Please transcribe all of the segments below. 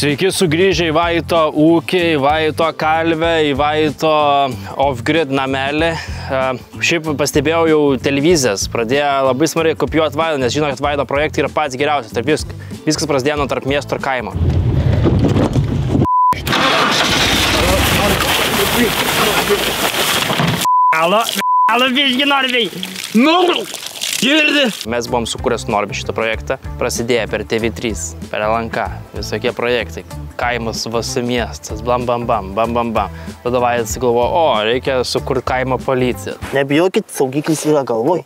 Sveiki sugrįžę į Vaito ūkį, į Vaito kalvę, į Vaito off-grid namelį. Šiaip pastebėjau jau televizijas, pradėjo labai smarkiai kopijuoti Vaito, nes žino, kad Vaito projektai yra pats geriausias. Tarp viskas prasidėjo nuo tarp miesto ir kaimo. Alo, biški Norbiai! Girdi! Mes buvom sukūrę su Norbi šitą projektą. Prasidėjo per TV3, per LNK, visokie projektai. Kaimas vasi miestas, blam bam bam, bam bam bam. Tada Vaidas galvojo, reikia sukurti kaimo policiją. Nebijokit, saugiklis yra galvoj.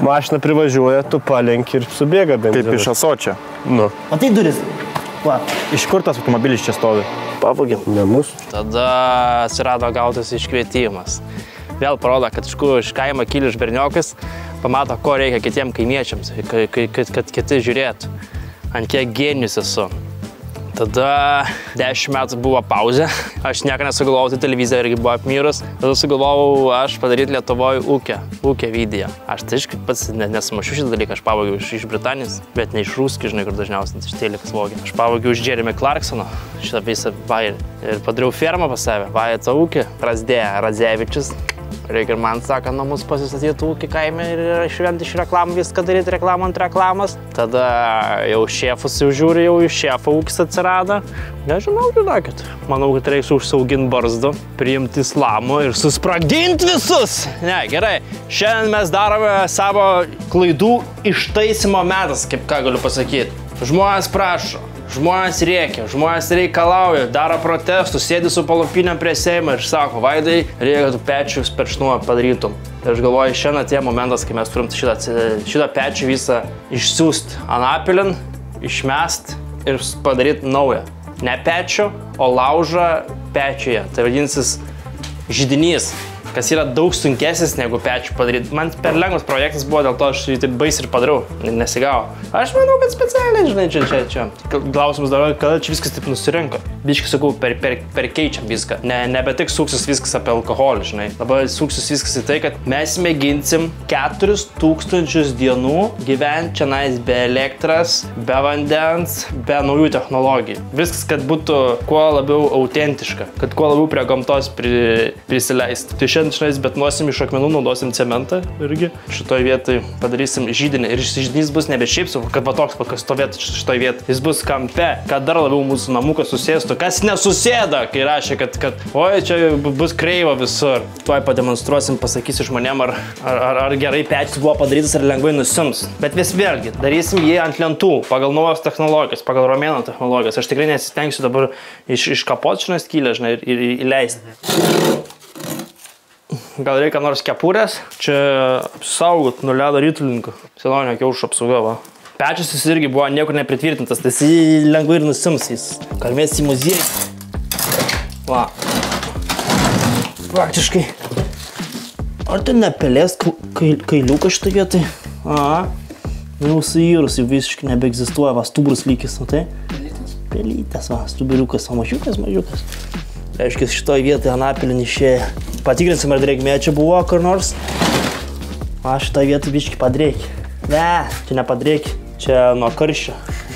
Mašina privažiuoja, tu palenki ir subėga benzinas. Kaip iš asočio. Nu. Matai duris? Va. Iš kur tas automobilis čia stovi? Pavogėm. Ne mūsų. Tada atsirado gautas iškvietimas. Vėl parodo, kad iš kaimo kilęs berniokas pamato, ko reikia kitiem kaimiečiams, kad kiti žiūrėtų, ant kiek genijus esu. Tada 10 metų buvo pauzė, aš nieko nesugalvojau, tai televizija irgi buvo apmyrus. Tada sugalvojau aš padaryti Lietuvoje ūkio video. Aš tai pats nesamašiu šitą dalyką, aš pavogiau iš Britanijos, bet ne iš Ruskį, žinai, kur dažniausiai iš Telikas vogia. Aš pavogiau iš Jeremy Clarksono šitą visą bairį ir padariau fermą pas save, Vaito ūkį, prasidėjo Radzevičius. Reikia ir man, sako, namus pasistatyti ūkį kaime ir išventi iš reklamų, viską daryti reklamą ant reklamos. Tada jau šefus jau žiūri, jau iš šefo ūkis atsirado. Nežinau, žinokit. Manau, kad reiks užsauginti barzdą, priimti islamų ir susprogdinti visus. Ne, gerai. Šiandien mes darome savo klaidų ištaisimo metas, kaip ką galiu pasakyti. Žmonės prašo. Žmonės rėkia, žmonės reikalauja, daro protestus, sėdi su palapinėm prie Seimo ir sako, Vaidai, reikia, kad tu pečius peršnuą padarytum. Ir aš galvoju, šiandien atėjo momentas, kai mes turim šitą pečių visą išsiųsti Anapilin, išmest ir padaryti naują. Ne pečių, o laužą pečiuje. Tai vadinsis židinys, kas yra daug sunkesnis negu pečių padaryti. Man per lengvas projektas buvo, dėl to aš jį taip baisiai ir padariau, nesigavo. Aš manau, kad specialiai, žinai, čia. Klausimas dar, kada čia viskas taip nusirinko. Biškai sakau, perkeičiam viską. Nebe tik suksis viskas apie alkoholį, žinai. Dabar suksis viskas į tai, kad mes mėginsim 4000 dienų gyventi čianais be elektros, be vandens, be naujų technologijų. Viskas, kad būtų kuo labiau autentiška, kad kuo labiau prie gamtos prisileisti. Tai šiandien betnuosim iš akmenų, naudosim cementą irgi. Šitoj vietoj padarysim židinį ir židinys bus nebe šiaip, kad va toks, kas stovėtų šitoj vietoj. Jis bus kampe, kad dar labiau mūsų namukas susėstų. Kas nesusėda, kai rašė, kad oi, čia bus kreiva visur. Tuoj pademonstruosim, pasakysiu žmonėm, ar gerai pečius buvo padarytas, ar lengvai nusims. Bet vis vėlgi, darysim jį ant lentų, pagal naujos technologijos, pagal romėno technologijos. Aš tikrai nesistengsiu dabar iškapot šią skylę, žinai, ir įleisti. Gal reikia nors kepurės, čia apsisaugot nuo ledo rytulininkų, senovinio kiaušo apsauga, va. Pečius jis irgi buvo niekur nepritvirtintas, tai jis lengvai ir nusims jis. Kalmės į muziejų. Va. Praktiškai. Ar tai nepelės kailiukas šitą vietą? Aha. Jau suirus, jau visiškai nebeegzistuoja, va, stuburus lygis, matai? Pelytės, va, stuburiukas, o mažiukas. Reiškia, šitoj vietoj Anapilin išėjo. Patikrinsim, ar drėgmė čia buvo kur nors. A, šitoj vietoj biški padrėki. Ne, čia nepadrėki. Čia nuo karščio.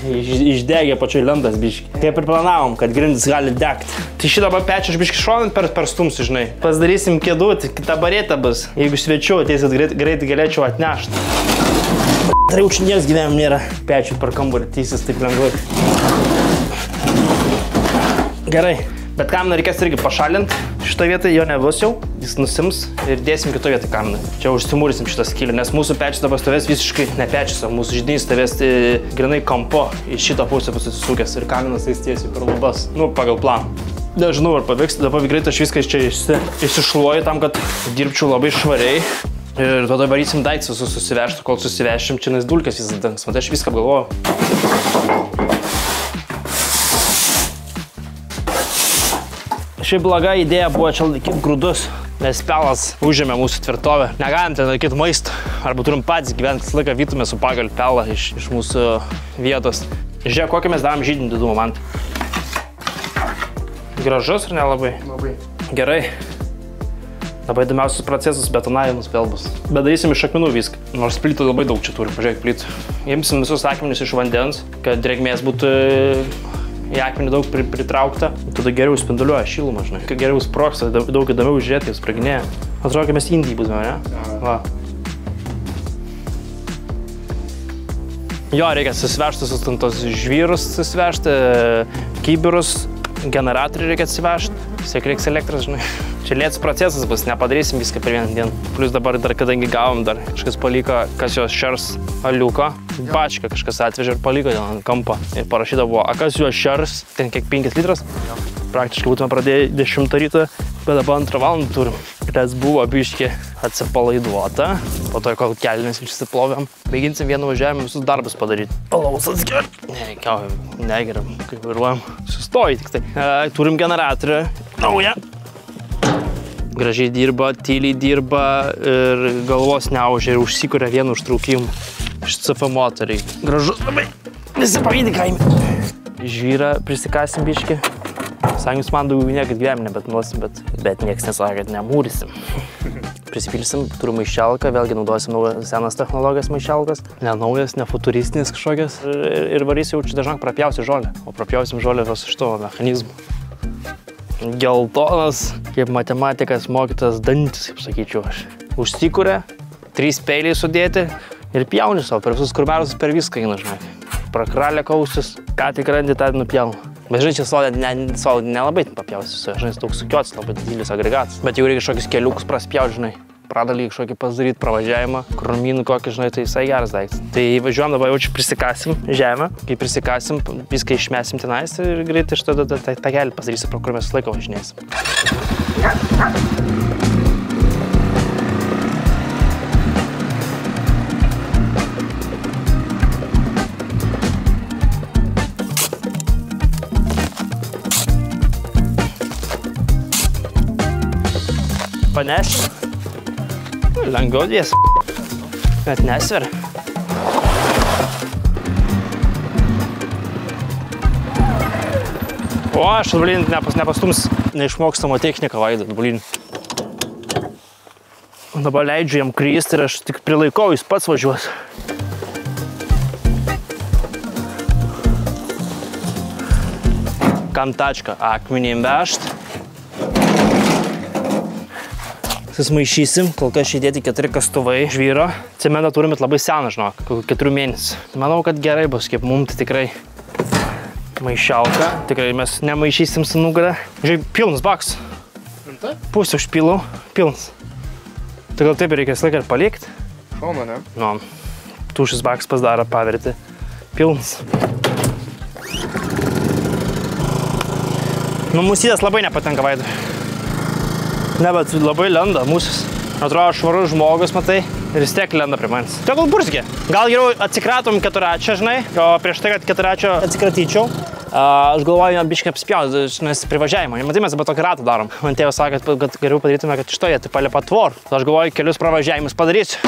Išdegė pačioj lendas biški. Kaip ir planavom, kad grindis gali degti. Tai šitą pečią aš biški šonant per stumsiu, žinai. Pasidarysim kėdų, tabaretė bus. Jeigu svečiu ateisit, greitai galėčiau atnešti. Tai už nieks gyvenime nėra pečių per kambarį, teisis taip lengvai. Gerai. Bet kaminą reikės irgi pašalinti. Šitą vietą jo nebus jau, jis nusims ir dėsim kito vietą kaminą. Čia užsimūrysim šitą skylę, nes mūsų pečius dabar stovės visiškai ne pečius, o mūsų židinys stovės grinai kampo į šitą pusę pasisukęs ir kaminas eis tiesiai per lubas, nu, pagal planą. Nežinau, ar pavyks, dabar greitai aš viską čia išsišluoju tam, kad dirbčiau labai švariai. Ir tada varysim daiktus susivežti, kol susivešim, čia nes dulkės vis dangs. Mat, aš viską apgalvoju. Šiaip bloga idėja buvo čia laikyti grūdus, nes pelas užėmė mūsų tvirtovę. Negalim ten laikyti maisto, arba turim patys gyventi, visą laiką vytume su pagal pelą iš mūsų vietos. Žiūrėk, kokį mes darom žydinį didumą, man. Gražus ar nelabai? Labai. Gerai. Labai įdomiausius procesus betonavimus vėl bus. Bet darysim iš akmenų viską. Nors plytų labai daug čia turi, pažiūrėk plytų. Imsim visus akmenis iš vandens, kad drėgmės būtų į akmenį daug pritraukta, tada geriau spinduliuoja šilumą, žinai. Kai geriau sprogsta, daug įdomiau žiūrėti, kai spraginėja. Atrodo, kad mes Indijai būtume, ne? Va. Jo, reikia susivežti tos žvyrus, susivežti, kibirus, generatorių reikia atsivežti. Siek reiks elektros, žinai. Čia lėtas procesas bus, nepadarysim viską per vieną dieną. Plus dabar dar, kadangi gavom, dar kažkas paliko, kas jos šers aliuko, bačką kažkas atvežė ir paliko dėl ant kampo. Ir parašyta buvo, a kas jos šers, ten kiek 5 litras. Praktiškai būtume pradėję 10 ryto, bet dabar 2 valandą turim. Tas buvo biški atsipalaiduota, po to, kol kelnes išsiplovėm. Mėginsim vienu važiavimą visus darbus padaryti. Alaus atsker. Negeriam, kai vairuojam. Sustoji tik tai. Turim generatorių. Nauja. Gražiai dirba, tyliai dirba ir galvos neužia ir užsikuria vienu užtraukimu. Iš CF motoriai. Gražus labai. Visi pavydi kaime. Žvyrą prisikasim biški. Sąjungus man daugiau niekad gyvenime nebetnuosim, bet nieks nesakė, kad nemūrysim. Prisipilsim, turim maišelką, vėlgi naudosim senas technologijas maišelkas. Ne naujas, ne futuristinis kažkokias. Ir varysiu jau čia dažnai prapjausiu žolę. O prapjausim žolę vis iš to mechanizmų. Geltonas, kaip matematikas mokytas dantis, kaip sakyčiau aš. Užsikuria, 3 peiliai sudėti ir pjauni savo per visus kurmerus, per viską eina, žinai. Prakralė kausis, ką tik randi, tą nupjaunu. Bet žinai, čia sodė nelabai papjausiu, žinai, daug sukiotis, labai didelis agregatas. Bet jau reikia kažkokius keliukus praspjauti, žinai. Pradalį kažkokį pasidaryti pravažiavimą, krūmynų kokį, žinai, tai visai geras daiktas. Tai važiuojam dabar jau čia prisikasim žemę, kai prisikasim, viską išmesim tenais ir greitai aš tada tą kelią pasidarysiu, pro kur mes laiko važinėsim. Panešim. Lengviau dės. Net nesveria. O, aš atbulin nepastums neišmokstamo techniką vaidą atbulin. Dabar leidžiu jam krysti ir aš tik prilaikau, jis pats važiuos. Kam tačką akmenį vežt. Susmaišysim, kol kas įdėti 4 kastuvai žvyro. Cementą turim labai seną, žinok, 4 mėnesių. Manau, kad gerai bus, kaip mums tai tikrai maišelka. Tikrai mes nemaišysim su nugarą. Žiūrėk, pilnas baks. Pusę užpilau, pilnas. Tai gal taip reikia laiką ir palikti? Šauna, ne? Nu, tušis baks pasidaro paverti. Pilnas. Nu, musydas labai nepatenka vaidui. Ne, bet labai lenda mūsas. Atrodo, švarus žmogus, matai, ir vis tiek lenda prie manęs. Tegul burzgė. Gal geriau atsikratom 4-ačio, žinai, o prieš tai, kad 4-ačio atsikratyčiau. Aš galvoju, biškai apspjaut, nes privažiavimą. Matai, mes dabar tokį ratą darom. Man tėvas sakė, kad geriau padarytume, kad iš to jie tai palipa tvorų. Aš galvoju, kelius pravažiavimus padarysiu.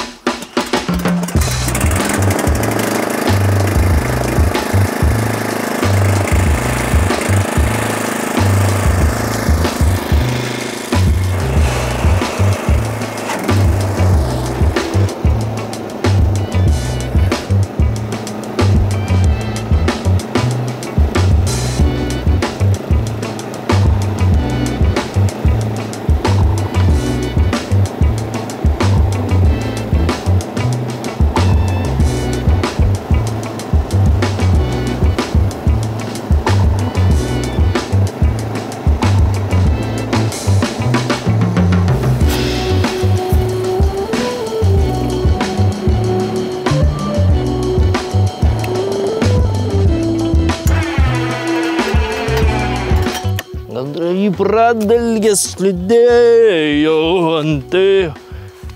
Gandrai pradalgės slidėjo ant tai.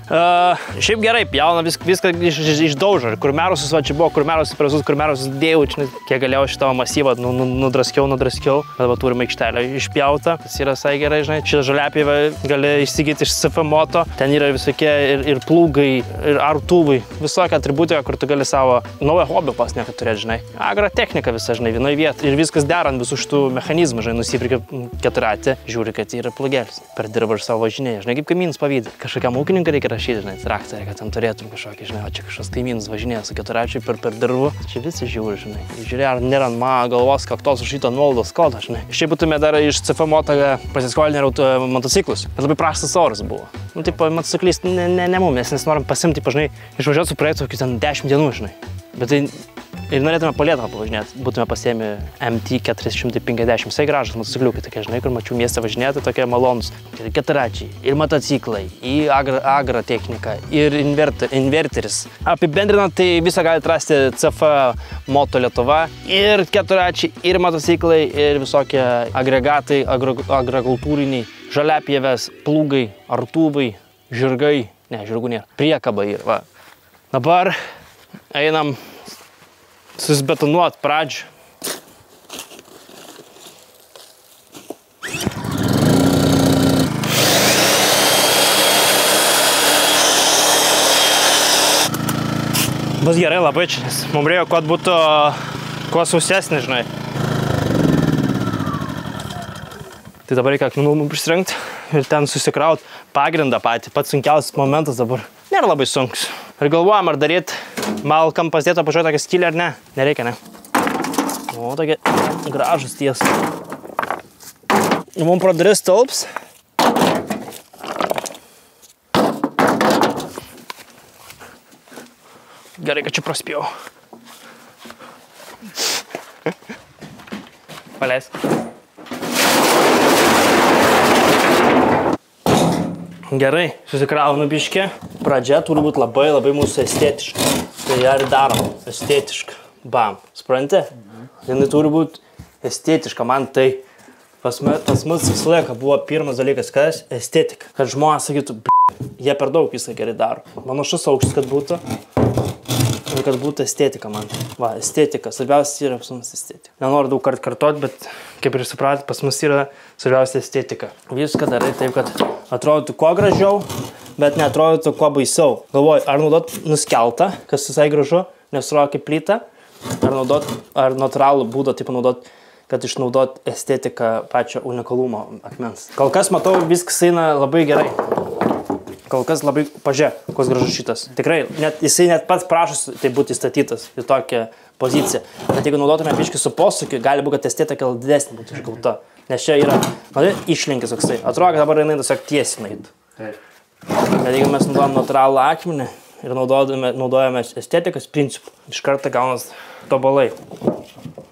Šiaip gerai, pjauna viską išdaužo. Ir kurmerusis, va čia buvo kurmerusis, prie visus kurmerusis dėjau, kiek galėjau šitą masyvą nudraskiau. Bet turime aikštelę išpjautą, tas yra visai gerai, žinai. Šitą žaliapį gali įsigyti iš CF moto. Ten yra visokie ir plūgai, ir artuvai, visokia atributika, kur tu gali savo naują hobį pas neką turėti, žinai. Agrotechnika visa, žinai, vienoje vietoje. Ir viskas derant visų šitų mechanizmų, žinai, nusipirkia 4-atį, žiūri, kad yra plūgelis. Per dirbą ir savo važinėje, žinai, kaip kaimynas pavydi. Kažkokiam ūkininkai reikia parašyti, žinai, traktorė, kad ten turėtum kažkokį, žinai, o čia kažkas kaimynas važinėja su 4 per dirvų. Čia visi žiūri, žinai. Žiūrė, ar nėra ant mano galvos kaktos užšito nuolaidos kodą, žinai. Šiaip būtume dar iš CF Moto pasiskolinę motociklus, bet labai prastas oras buvo. Nu, tipo, motociklys ne mum, mes norim pasimti, žinai, išvažiuoti su projektu kokius ten 10 dienų, žinai. Bet tai ir norėtume po Lietuvą pavažinėti, būtume pasiėmę MT 450, visai gražus motocikliukai, tokie, žinai, kur mačiau mieste važinėti, tokie malonus. Ir keturačiai, ir motociklai, ir agra technika, ir inverteris. Apibendrinant, tai visą galite rasti CF Moto Lietuva, ir keturačiai, ir motociklai, ir visokie agregatai, agrokultūriniai, žaliapievės, plūgai, artuvai, žirgai, ne, žirgų nėra, priekabai ir va. Dabar einam susibetonuot pradžią. Bus gerai labai čia, nes mums reikia, kad būtų kuo sausesnė, žinai. Tai dabar reikia akmenų prisirinkti ir ten susikraut pagrindą patį. Pats sunkiausias momentas dabar nėra labai sunkus. Ir galvojam, ar daryt malkam pasidėto apačioj tokią skylę ar ne. Nereikia, ne? O, tokie gražus ties. Mums pro duris tilps. Gerai, kad čia praspėjau. Paleis. Gerai, susikraunu biškį. Pradžia turi būti labai mūsų estetiška. Tai ją ir darom. Estetiška. Bam. Supranti? Jinai turi būti estetiška. Man tai pas mus visą laiką buvo pirmas dalykas, kas estetika. Kad žmonės sakytų, jie per daug visą gerai daro. Mano šis aukštis, kad būtų. Ir kad būtų estetika man. Va, estetika. Svarbiausia yra pas mus estetika. Nenoriu daug kartot, bet kaip ir supratyti, pas mus yra svarbiausia estetika. Viską darai taip, kad atrodytų kuo gražiau, bet neatrodytų kuo baisiau. Galvoju, ar naudot nuskeltą, kas visai gražu, nesurodo kaip plytą, ar natūralų būdą taip naudot, kad išnaudot estetiką pačio unikalumo akmens. Kol kas matau, viskas eina labai gerai. Kol kas labai pažiūrėk, koks gražus šitas. Tikrai, jisai net pats prašosi tai būti įstatytas į tokią poziciją. Bet jeigu naudotume biškį su posūkiu, gali būti, kad estetika didesnė būtų išgauta. Nes čia yra, matai, išlinkis toksai. Atrodo, kad dabar jinai tiesiog tiesiai nueitų. Bet jeigu mes naudojame natūralų akmenį ir naudojame estetikos principų, iš karto gaunas tobalai.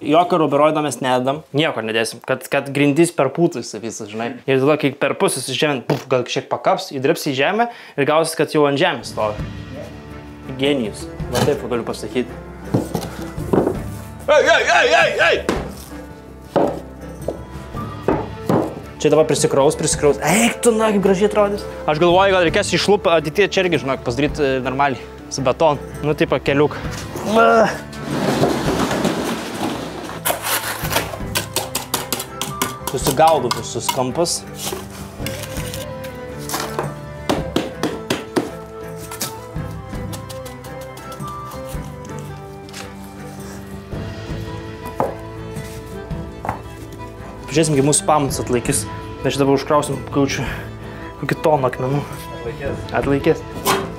Jokio ruberoido mes nedam, nieko nedėsim, kad grindys per putus visas, žinai. Ir tada, kai per pusus iš žemę, gal kažkiek pakaps, įdirbsi į žemę ir gausis, kad jau ant žemės stovi. Genijus. Va taip galiu pasakyti. Ei! Čia dabar prisikraus. Eik tu, na, kaip gražiai atrodys. Aš galvoju, gal reikės išlupą ateityje čia irgi, žinok, pasidaryti normaliai, su betonu. Nu, taip, keliuk. Susigaudau visus kampus. Pažiūrėsim, kaip mūsų pamatas atlaikys. Mes čia dabar užkrausim kokį toną akmenų. Atlaikės.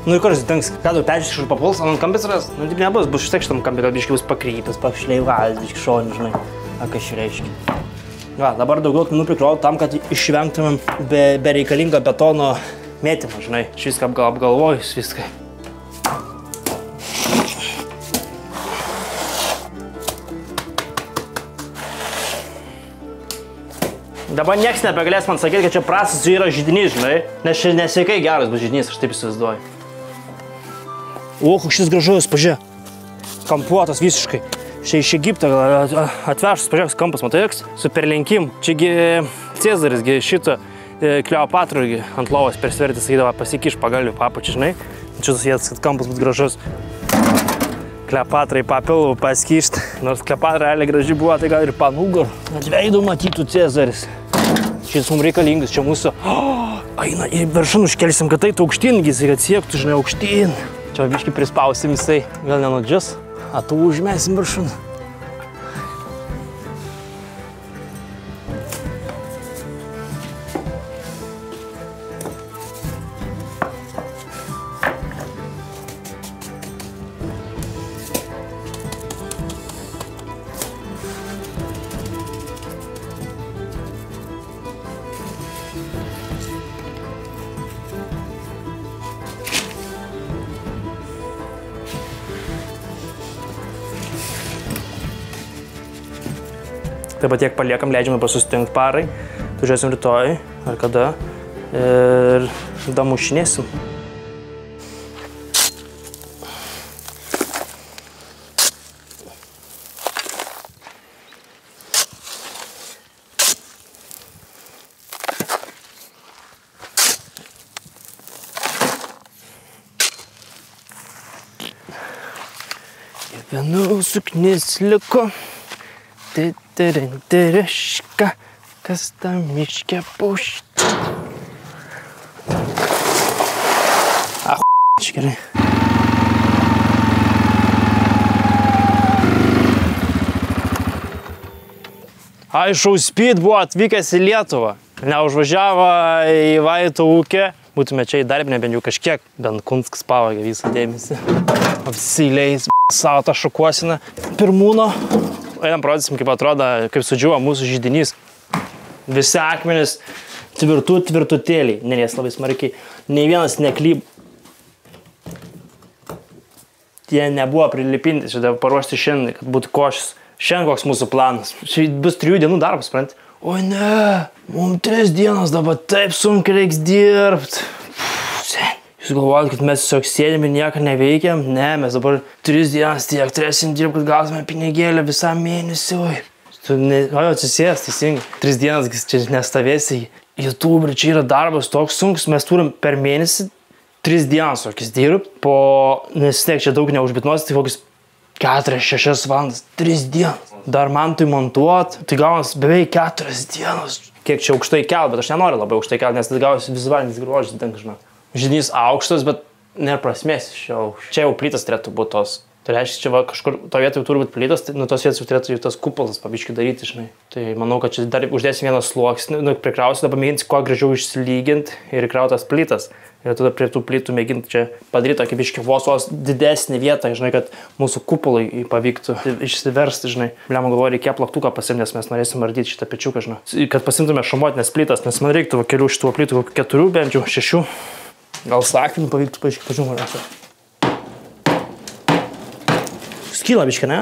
Nu ir kur jis dengs? Ką tu pečius kažkur papuls, ant kampės ras? Nu taip nebus, bus šiek šitam kampė, kad biškai bus pakrypęs, pašleivas, biškai šonį, žinai. A, kas čia reiškia. Va, dabar daugiau akmenų prikrovau tam, kad išvengtumėm bereikalingo betono mėtymą, žinai. Aš viską apgalvojus, viską. Dabar nieks nebegalės man sakyti, kad čia prastas yra židinys, žinai. Nes čia nesveikai geras bus židinys, aš taip įsivaizduoju. O, šis gražus, pažiūrėk. Kampuotas visiškai. Čia iš Egipto atvežtas, pažiūrėk, kampas, matai, su perlenkim. Čiagi Cezaris šito Kleopatro ant lovos persverti, sakydavo, pasikiš pagalvių papačią, žinai. Čia susijęs, kad kampas bus gražus. Kleopatrai papilvų paskišti. Nors Kleopatra realiai graži buvo, tai gal ir panugar. Atveidų matytų Cezaris. Šis mums reikalingas, čia mūsų. Eina į viršūnę užkelsim, kad tai aukštyn, kad siektų, žinai, aukštyn. Čia biškai prispausim jisai, gal nenudžius. A tu užmesim viršūnę. Taip pat tiek paliekam, leidžiame pasustingti parai. Turėsim rytoj ar kada. Ir damušinėsim. Vienu suknis liko, titiriška, kas tam miške pušti. Gerai. Aišku, Speed buvo atvykęs į Lietuvą, neužvažiavo į Vaito ūkį. Būtume čia įdarbinę bent jau kažkiek, bent Kunskas pavagė visą dėmesį. Apsileis savo tą šukuosiną pirmūno. Einam parodysim, kaip atrodo, kaip sudžiuvo mūsų židinys. Visi akmenys tvirtutėliai, nelies labai smarkiai. Nei vienas neklyb. Jie nebuvo prilipinti, čia paruošti šiandien, kad būtų košis. Šiandien koks mūsų planas. Čia bus 3 dienų darbas, supranti? Oi ne, mums 3 dienos dabar taip sunkiai reiks dirbt. Jūs galvojate, kad mes tiesiog sėdėm ir nieko neveikiam? Ne, mes dabar 3 dienas tiek turėsim dirbti, kad gautume pinigėlę visam mėnesiui. Tu atsisės, teisingai. 3 dienas čia nestovėsi. YouTube, čia yra darbas toks sunkus, mes turim per mėnesį 3 dienas tokius dirbti. Nes tiek čia daug neužbitnuosi, tai kokius 4-6 valandas, 3 dienas. Dar man tai montuot, tai gaunas beveik 4 dienos. Kiek čia aukštai kelt, bet aš nenoriu labai aukštai kelt, nes tai gaunas vizualinis grožis, žinai. Židinys aukštas, bet nėra prasmės iš jo. Čia jau plytas turėtų būti tos. Tai reiškia, čia va, kažkur to vietoje turi būti plytas, tai nuo tos vietos turėtų jau tas kupolas pabiškai daryti, žinai. Tai manau, kad čia dar uždėsim vieną sluoksnį, prikrausiu, dabar mėginsi kuo gražiau išsilyginti ir įkrautas plytas. Ir tada prie tų plytų mėginti čia padaryti tokį biškį vos didesnį vietą, žinai, kad mūsų kupolai pavyktų išsiversti, žinai. Bliam galvoju, reikia plaktuką pasimti, nes mes norėsim ardyti šitą pečiuką, žinai. Kad pasimtume šamotinės plytas, nes man reiktų kelių šitų plytų, 4 bent jau 6. Gal sakymų pavyktų pažiūrėti. Skyla biškį, ne?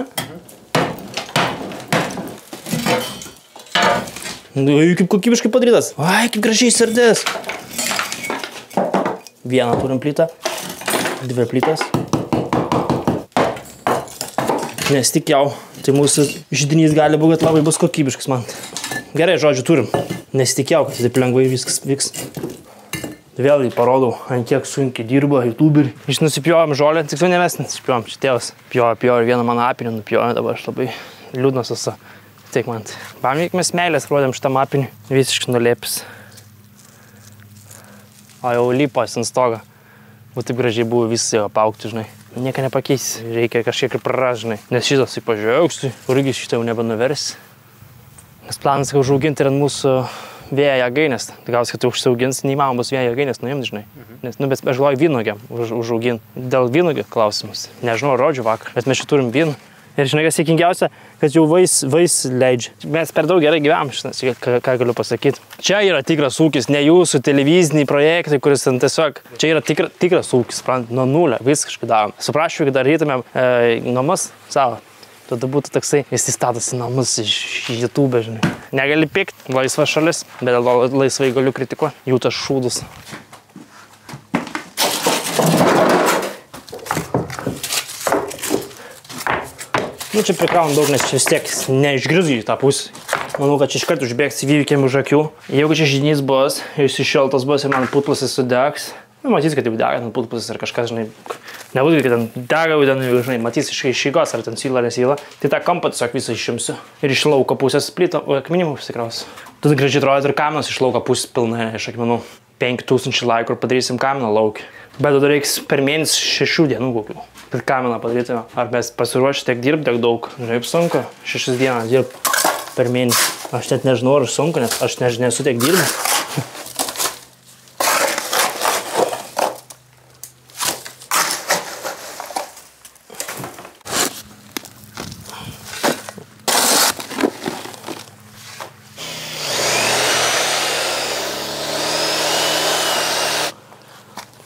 Kaip kokybiškai padarytas. Ai, kaip gražiai sirdės. Vieną turim plytą, 2 plytas. Nes tik jau, tai mūsų židinys gali būti, kad labai bus kokybiškas man. Gerai, žodžiu, turim. Nes tik jau, kad taip lengvai viskas vyks. Vėl jį parodau, ant kiek sunkiai dirba YouTuberį. Iš nusipjojom žolę, tiksliau ne mes nusipjojom, čia tėvas. Pjojo ir vieną mano apinį nupjojo, dabar aš labai liūdnas esu. Teik man. Pamėg mes meilės rodėm šitam apinį, visiškai nulėpis. O jau lypas ant stogą. Būtų taip gražiai buvo visi apaugti, žinai. Nieko nepakeisi, reikia kažkiek ir praras, žinai. Nes šitas pažiūrėjausi, kurgi šitą jau nebenuversi. Nes planas, kad užauginti ir ant mūsų vėjo jėgainės. Tikriausiai, kad tai užsiaugins, neįmanoma bus vėjo jėgainės nuimti, žinai. Nes, bet aš galvoju vynuogėm užauginti. Dėl vynuogė klausimus. Nežinau, rodžiu vakar, bet mes čia turim vynų. Ir žinai, kas sėkingiausia, kad jau vais leidžia. Mes per daug gerai gyvenam, ką galiu pasakyti. Čia yra tikras ūkis, ne jūsų televiziniai projektai, kuris tiesiog... Čia yra tikras ūkis, nuo nulio, visiškai darom. Suprašau, kad darytumėm namus savo. Tada būtų toksai, jis įstatosi namus iš YouTube, žinai. Negali pykt, laisva šalis, bet laisvai galiu kritikuoti. Jų tas šūdus. Nu, čia prikraunam daug, nes čia vis tiek neišgrizgi į tą pusę. Manau, kad čia iškart užbėgs įvykiam už akių. Jeigu čia židinys bus, jis iššaltas bus ir man putplasas sudegs, matys, kad jau dega ten putplasas ar kažkas, žinai, nebūtų, kad ten dega, žinai, matys iš išygos, ar ten syla ar nesyla, tai tą kampą tiesiog visą išimsiu ir iš lauko pusės plytą, akmenimų užsikrausiu. Tada gražiai atrodo ir kaminas iš lauko pusės pilnai iš akmenų. 5000 laikų ir padarysim kaminą laukį. Bet tada reiks per mėnesį 6 dienų kokių, kad kaminą padarytume. Ar mes pasiruošę tiek dirbti, tiek daug. Žinai, sunku 6 dienas dirbti per mėnesį. Aš net nežinau, ar sunku, nes aš nesu tiek dirbęs.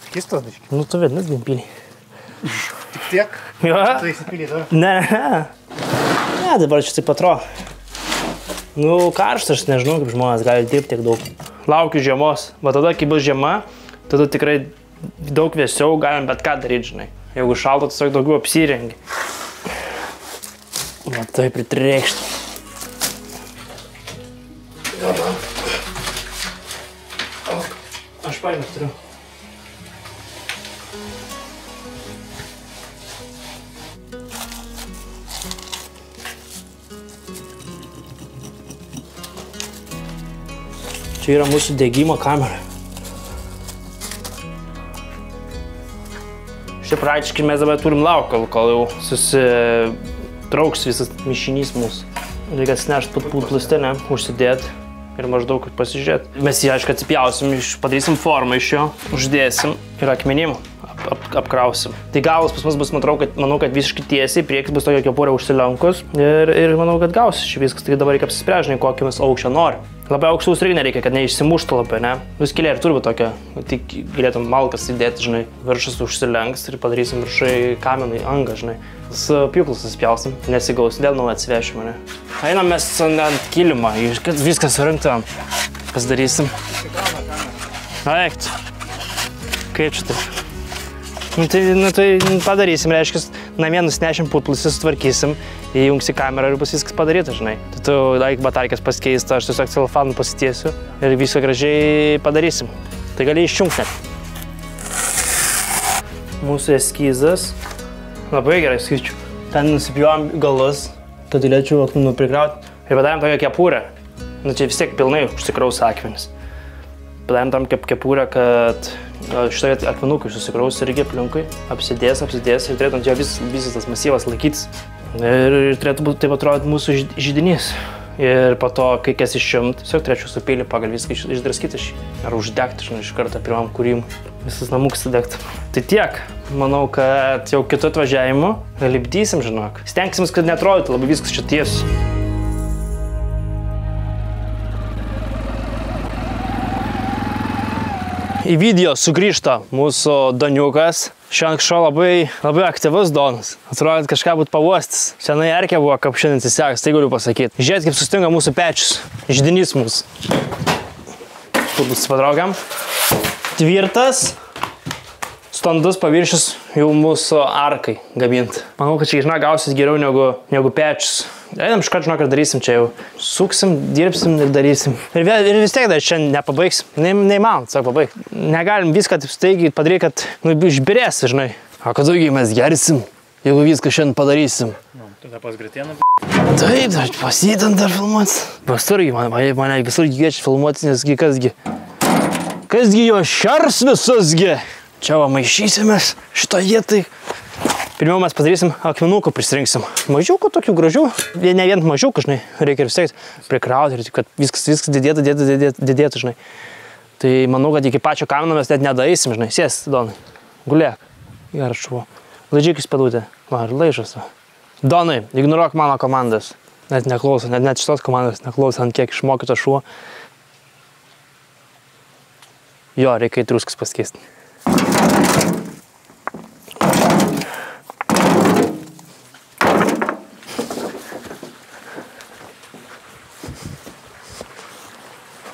Kistas biški. Nu, tu vedinas gimpylį. Tik tiek? Jo. Tu įsipylį dar? Ne, dabar čia taip atrodo. Nu, karštas, aš nežinau, kaip žmonės gali dirbti tiek daug. Laukiu žiemos. Va tada, kai bus žiema, tada tikrai daug vėsiau galim bet ką daryti, žinai. Jeigu šalta, tiesiog daugiau apsirengi. Va tai pritrėkšti. Aš paėmęs turiu. Čia yra mūsų degimo kamera. Šiaip praktiškai mes dabar turim laukti, kol jau susitrauks visas mišinys mūsų. Reikia atsinešti putplastinę, užsidėti ir maždaug pasižiūrėti. Mes jį, aišku, atsipjausim, padarysim formą iš jo, uždėsim ir akmenim apkrausim. Tai galas pas mus bus, manau, kad visiškai tiesiai, priekis bus tokia kepurė užsilenkus ir manau, kad gausis šį viskas. Tai dabar reikia apsispręsti, kokį mes aukščio norim. Labai aukštaus irgi nereikia, kad neišsimuštų labai, ne? Skylė ir turi būti tokia, tik galėtum malkas įdėti, žinai, viršas užsilenks ir padarysim viršai kamenai angą, žinai. Su pjūklus suspjausim, nesigaus, vėl naują atsivešim, ne? Einam mes ant kilimą, kad viskas surinktam. Pasidarysim. Eiktų. Kaip čia tai? Tai padarysim, reiškia, namie nusinešim putplasį, sutvarkysim, įjungsi kamerą ir bus viskas padaryta, žinai. Tai tu daik batarkės pasikeista, aš tiesiog celofaną pasitiesiu ir viską gražiai padarysim. Tai gali išjungti net. Mūsų eskizas. Labai gerai skaičiu. Ten nusipjojom galus, kad galėčiau prikrauti. Ir padarėm tokią kepurę. Nu čia vis tiek pilnai užsikraus akmenis. Padarėm tam kepurę, kad šitoje akmenukai susikraus irgi aplinkui, apsidės ir turėtų ant jo visas tas masyvas laikytis. Ir turėtų būti taip atrodyti mūsų židinys. Ir po to, kai kas iššimt, tiesiog turėčiau supilį pagal viską išdraskyti ar uždegti, žinai, iš karto pirmam kūrimui. Visas namukas sudegti. Tai tiek. Manau, kad jau kitu atvažiavimu lipdysim, žinok. Stengsimės, kad neatrodytų labai viskas čia tiesius. Į video sugrįžta mūsų Doniukas. Šiandien kažko labai aktyvus Donas. Atrodo, kad kažką būt pavostis. Senai erkė buvo, kaip šiandien atsiseks, tai galiu pasakyti. Žiūrėt, kaip sustinga mūsų pečius. Židinys mūsų. Putplasį patraukiam. Tvirtas. Standus paviršius jau mūsų arkai gaminti. Manau, kad čia, žinok, gausis geriau negu pečius. Einam iškart, žinok, ir darysim čia jau. Suksim, dirbsim ir darysim. Ir vis tiek dar šiandien nepabaigsim. Neįmanom, tiesiog pabaigti. Negalim viską taip staigiai padaryti, kad išbirės, žinai. O kadaugi mes gersim, jeigu viską šiandien padarysim. Tada pas Gretieną. Taip, pasitant dar filmuotis. Pasturgi, mane visur kviečia filmuotis, nesgi kasgi. Kasgi jo šars visusgi. Čia va maišysimės šitą vietą. Pirmiau mes padarysim akmenukų, prisirinksim. Mažiukų tokių gražių. Ne vien mažiukų, žinai, reikia ir vis tiek prikrauti, kad viskas didėtų, žinai. Tai manau, kad iki pačio kamino mes net nedaeisim, žinai. Sėsk, Donai. Gulėk. Geras šuo. Laidžiukis padūtė. Va, ir laižas. Donai, ignoruok mano komandas. Net neklauso, net šitos komandos neklauso, ant kiek išmokyto šuo. Jo, reikia į druskas pasikeisti.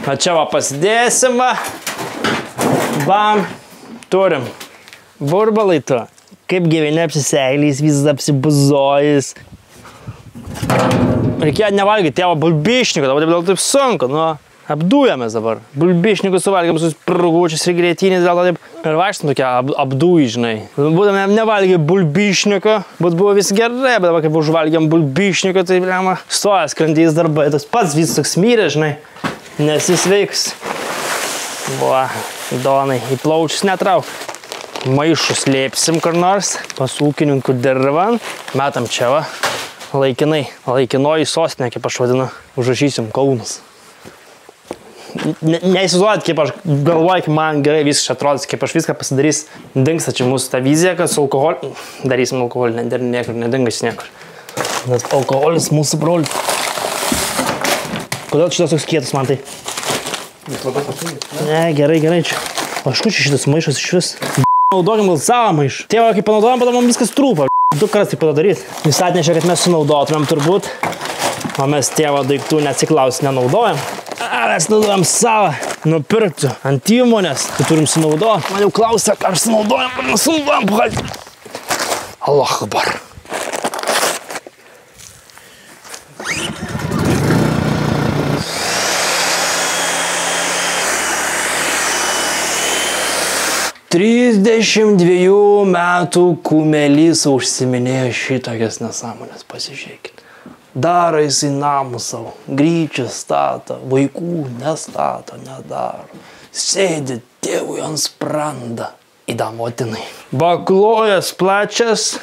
O čia va pasidėsim va. Bam. Turim. Burbalai tu. Kaip gyveni apsiseilys, visas apsibuzojus. Reikėjo nevalgyti tėvo bulbišniką, dabar taip sunku, nu. Apdujamės dabar. Bulbišnikus suvalgėm, visus prūgučius ir grėtinės, dėl to taip ir vaikštam tokia apdujai, žinai. Būdami nevalgė bulbišniką, buvo vis gerai, bet dabar kaip užvalgėm bulbišniką, tai blema, stoja skrandys darbai, tas pats vis toks myrė, žinai, nes jis veiks. Va, Donai, į plaučius netrauk. Maišus lėpsim kur nors, pas ūkininkų dirvan, metam čia va, laikinoji sostinė, kaip aš vadinu, užrašysim Kaunas. Neįsivaizduojat, kaip aš galvoju, kaip man gerai viskas atrodys, kaip aš viską pasidarys. Dingsta čia mūsų ta vizija, kad su alkoholiu, darysim alkoholį, niekur, nedingas niekur. Nes alkoholis mūsų brolių. Kodėl šitas toks kietas man tai? Ne, gerai čia. Aš kur čia šitas maišas iš vis? Naudokim gal savo maišą. Tėvo, kai panaudojam, tada man viskas trūpa. Du kartus tai padaryt. Jis atnešė, kad mes sunaudotumėm turbūt. O mes tėvo daiktų neatsiklaus nenaudojam. Mes naudojam savo, nupirktų ant įmonės, tai turim sunaudoti. Man jau klausia, ką aš sunaudojam, ar nesunaudojam, buhalterį. Allah akbar. $32 metų kumelys užsiminėjo šitokias nesąmonės, pasižiūrėkit. Daro jisai namų savo, gryčią stato, vaikų nestato, nedaro. Sėdi tėvui ant spranda, įdamotinai. Baklojas plačias,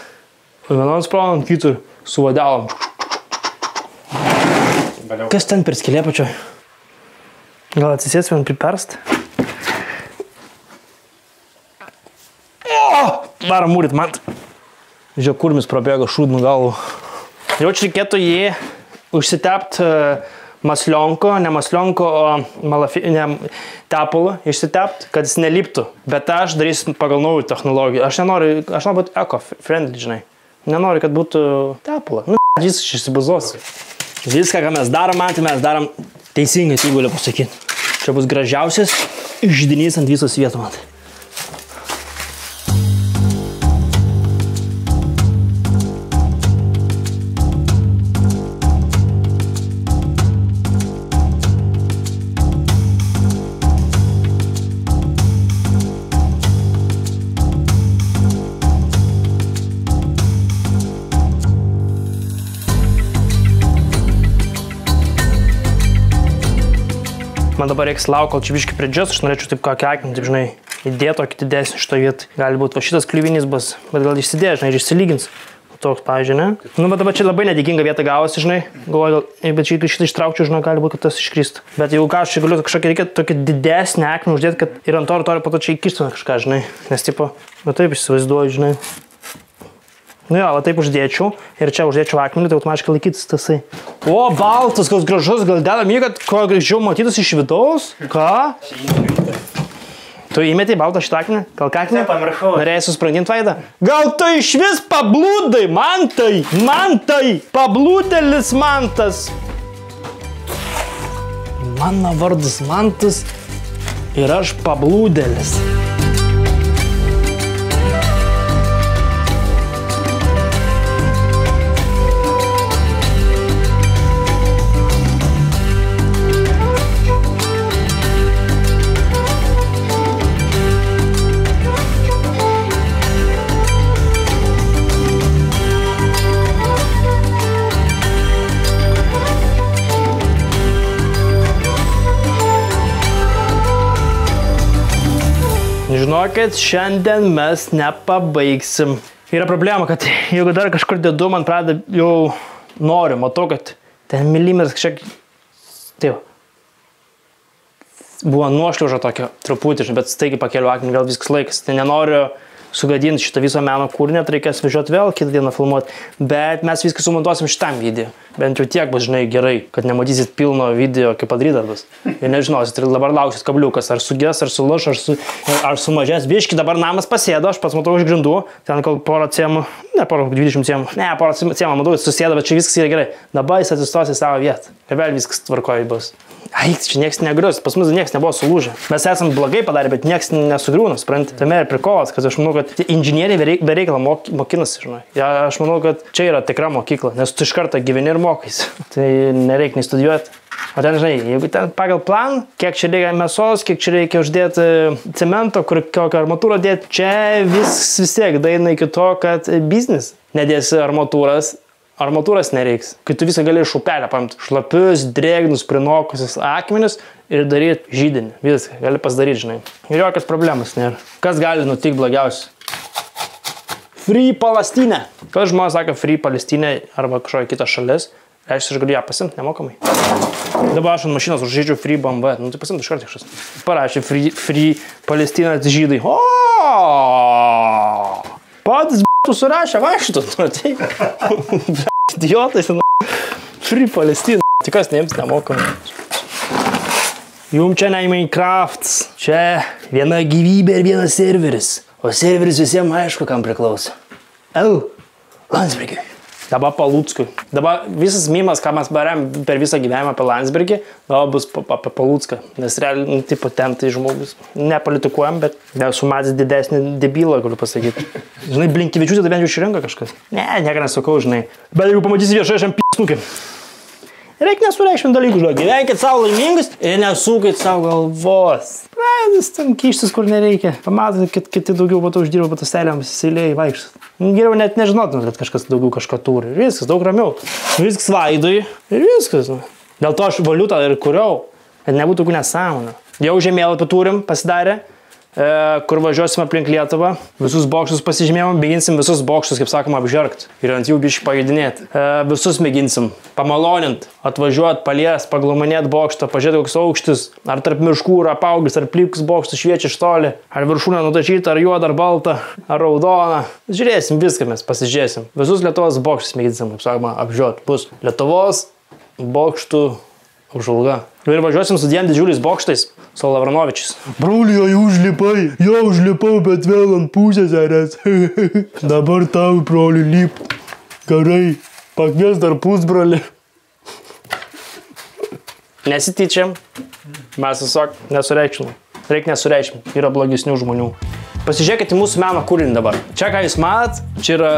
vienam spranda ant kitur, su vadelom. Kas ten per skylė pačioj? Gal atsisėsime priperst? Varom mūrit, man. Žiūrėk, kurmis prabėgo šūdnų galvų. Jau čia reikėtų jį užsitept maslionko, ne maslionko, o tepalą išsitept, kad jis neliptų. Bet aš darysiu pagal naują technologiją. Aš nenoriu būti eco-friendly, žinai. Nenoriu, kad būtų tepalą. Nu, jis išsibuzos. Viską, ką mes darom, tai mes darom teisingai, tai galiu pasakyti. Čia bus gražiausias židinys ant visos vietos, man. Man dabar reiks lauk, kol čia biškai pridžios, aš norėčiau taip kokį akmenį, taip žinai, įdėti tokį didesnį šito vietą. Gali būti, va šitas kliuvinys bus, bet gal išsidėjo, žinai, ir išsilygins. Toks, pavyzdžiui, ne? Nu, bet dabar čia labai nedėkinga vieta gavosi, žinai. Galvoju, bet šitą ištraukčiau, žinai, gali būti, kad tas iškristų. Bet jeigu ką, aš čia galiu kažkokį reikėtų tokį didesnį akmenį uždėti, kad ir ant to po to čia įkištume kažką, žinai. Nes, tipo, va taip įsivaizduoju, žinai. Nu jo, va taip uždėčiau ir čia uždėčiau akmenį, tai automatiškai laikytis tasai. O, baltas, koks gražus, gal dedam jį, kad kuo gražiau matytus iš vidaus? Ką? Tu įmetei baltą šitą akmenį? Gal akmenį? Norėjai susprogdinti veidą? Gal tu iš vis pablūdai, Mantai? Mantai! Pablūdelis Mantas! Mano vardas Mantas ir aš pablūdelis. Žinokit, šiandien mes nepabaigsim. Yra problema, kad jeigu dar kažkur dedu, man pradeda jau noriu, matau, kad ten milimetras kažkiek... Taip. Buvo nuošliauža tokia truputį, bet staigiai pakeliu akmenį, vėl viskas laikas. Tai nenoriu sugadinti šitą viso meno kūrinį, tai reikės važiuoti vėl kitą dieną filmuoti. Bet mes viską sumontuosim šitam video. Bent jau tiek bus, žinai, gerai, kad nematysit pilno video, kaip padarytas bus. Ir nežinosit, ir dabar lauksit kabliukas, ar sugės, ar suluš, ar sumažės. Biški, dabar namas pasėdo, aš pats matau iš grindų, ten kol porą cėmų, ne porą 20 cėmų, ne, porą cėmų, matau, susėdo, bet čia viskas yra gerai. Dabar jis atsistos į savo vietą. Ir vėl viskas tvarkoje bus. Ai, čia nieks negrius, pas mus nieks nebuvo sulūžę. Mes esam blogai padarę, bet nieks nesugriūna, supranti. Tame ir prikolas, kad aš manau, kad inžinieriai bereikalą mokinasi, žinai. Ja, aš manau, kad čia yra tikra mokykla, nes tu iš karto gyveni ir mokais. Tai nereikia nei studijuoti. O ten, žinai, jeigu ten pagal planą, kiek čia reikia mėsos, kiek čia reikia uždėti cemento, kokią armatūrą dėti, čia vis tiek daina iki to, kad biznis. Nedėsi armatūras nereiks. Kai tu visą gali iš upelę paimti. Šlapius, drėgnus, prinokusius akmenis ir daryti žydinį. Viską gali pasidaryti, žinai. Ir jokios problemas nėra. Kas gali nutikti blogiausiai? Free Palestina. Kas žmonės sako Free Palestina arba kažkokia kita šalis, reiškia, aš galiu ją pasimti nemokamai. Dabar aš ant mašinos užžaidžiu Free BMW. Nu tai pasimti iš karto kažkas. Parašė Free Palestina žydai. O! Patys tu surašė, va šitus, tai idiotais, Free Palestina, tikas neims nemokamai. Jums čia ne Minecrafts, čia viena gyvybė ir vienas serveris, o serveris visiems aišku, kam priklauso. Landsbergiui. Dabar Paluckui. Dabar visas mimas, ką mes barėm per visą gyvenimą apie Landsbergį, dabar bus apie Palucką. Nes realiai, tipo, ten tai žmogus. Nepolitikuojam, bet esu matęs didesnį debilą, galiu pasakyti. Žinai, Blinkevičiūtė tai bent jau išrinko kažkas. Ne, nieko nesakau, žinai. Bet jeigu pamatysi viešai, aš jam p***nukį. Reikia nesureikšminti dalykų, žinai. Gyvenkit savo laimingus ir nesukit savo galvos. Pradės tam kištis, kur nereikia. Pamatot, kad kiti daugiau po to uždirba, po to steliam įsileijai vaikščiot. Geriau net nežinotum, kad kažkas daugiau kažką turi. Ir viskas, daug ramiau. Viskas vaidui ir viskas. Dėl to aš valiutą ir kuriau, kad nebūtų tokių nesąmonių. Jau žemėlapį turim pasidarę, kur važiuosim aplink Lietuvą. Visus bokštus pasižymėjom, mėginsim visus bokštus, kaip sakoma, apžergt. Ir ant jų biškį pajudinėti. Visus mėginsim pamalonint, atvažiuot, paliest, paglumanėt bokštą, pažiūrėti koks aukštis, ar tarp miškų, ar apaugis, ar plikus bokštus šviečia iš toli, ar viršūnė nudažyta, ar juoda, ar balta, ar raudona. Žiūrėsim viską, mes pasižiūrėsim. Visus Lietuvos bokštus mėginsim, kaip sakoma, apžiūrėt. Bus Lietuvos bokštų apžvalga. Ir važiuosim su dviem didžiuliais bokštais, su Lavranovičiais. Broliu, jau užlipau, bet vėl ant pusės arės. Dabar tau, broliu, lipt. Gerai, pakvies dar pusbrolį. Nesityčiam, mes tiesiog nesureikšminam. Reikia nesureikšminti, yra blogesnių žmonių. Pasižiūrėkite į mūsų meno kūrinį dabar. Čia, ką jūs matot, čia yra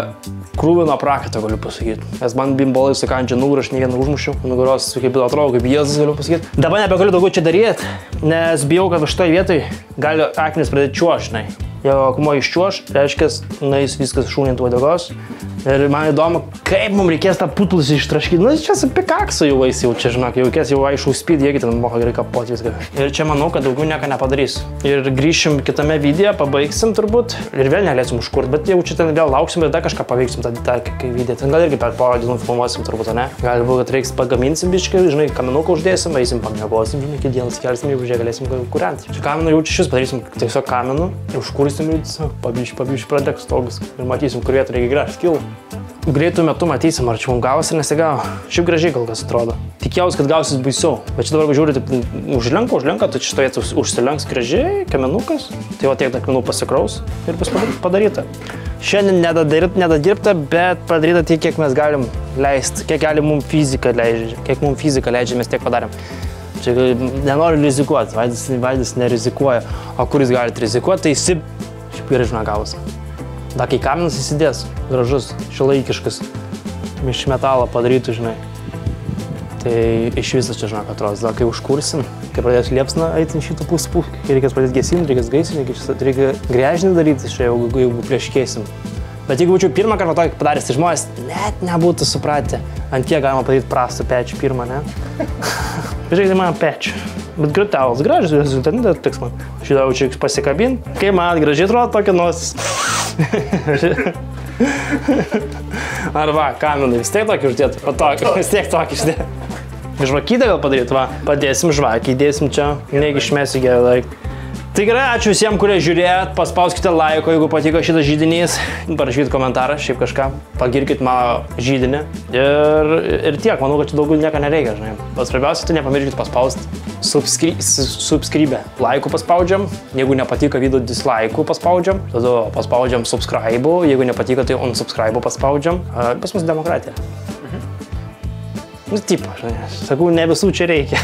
krūvino prakaito, galiu pasakyti. Nes man bimbolai sakandžia nugarą, aš ne vieną užmušiau. Nugaros, kaip atrodo, kaip Jėzus, galiu pasakyti. Dabar nebegaliu daugiau čia daryti, nes bijau, kad šitoje vietoje gali akmenis pradėti čiuožnai. Jeigu akmuo iščiuoš, reiškia, nueis viskas šūnint uodegos. Ir man įdomu, kaip mums reikės tą putlusį ištraškyti. Nu, čia su pikaksu jau eis, jau čia, žinok, jau reikės jau aišku speed, jeigu ten moka gerai kapoti viską. Ir čia manau, kad daugiau nieko nepadarys. Ir grįšim kitame video, pabaigsim turbūt. Ir vėl negalėsim užkurt, bet jau čia ten vėl lauksim ir dar kažką paveiksim tą kai video. Ten gal irgi per porą dienų filmuosim turbūt, ne? Gali būt, kad reiks pagaminsim biškai, žinai, kaminuką uždėsim, eisim pamiegosim, žinai, iki dienas kelsim, jeigu žiūrėk, galėsim kūrenti. Čia kaminų jau čia šis padarysim tiesiog kaminų, užkursim ir pabiškai pradegs stogus ir matysim, kur vietą reikia gręžti kilų. Greitų metu matysim, ar čia mums gavosi ar nesigavo. Šiaip gražiai kol kas atrodo. Tikėjausi, kad gausis baisiau. Bet čia dabar žiūrėt, užlenka, tai šitoje užsilenks gražiai, kaminukas. Tai va tiek akmenų pasikraus ir bus padaryta. Šiandien nedadirbta, bet padaryta tiek, kiek mes galim leisti. Kiek gali mums fizika leidžia. Kiek mums fizika leidžia, mes tiek padarėm. Čia nenoriu rizikuoti, Vaidis nerizikuoja. O kuris galite rizikuoti, tai jis šiaip gerai žinoma gavosi. Da, kai kaminas įsidės, gražus, šiuolaikiškas, iš metalo padarytų, žinai. Tai iš viso čia, žinok, atrodo. Da, kai užkursim, kai pradės liepsna eiti šitą pusę, kai reikės pradėti gesinti, reikės gaisinti, reikia gręžinį daryti, jeigu prieškėsim. Bet jeigu būčiau pirmą kartą tokį padaręs, tai žmonės net nebūtų supratę, ant kiek galima padaryti prastų pečių pirmą, ne? Pažiūrėkite man pečių. Bet grutalas, gražus rezultatas, tiks man. Šitą jau čia pasikabin. Kai man gražiai atrodo tokia nosis. Arba kaminai vis tiek tokį uždėtų, vis tiek tokį uždėtų. Žvakytę gal padaryti, va. Padėsim žvakį, įdėsim čia, negi išmesiu gerai. Tai gerai, ačiū visiems, kurie žiūrėjot, paspauskite laiko, jeigu patiko šitas žydinys, parašykite komentarą, šiaip kažką, pagirkit mano žydinį ir tiek, manau, kad čia daugiau nieko nereikia, žinai. Bet svarbiausia, tai nepamirškite paspausti subscribe, laikų paspaudžiam, jeigu nepatiko video dislike'ų paspaudžiam, tada paspaudžiam subscribe'ų, jeigu nepatiko, tai unsubscribe'ų paspaudžiam, pas mus demokratija. Nu, tipo, žinai, sakau, ne visų čia reikia.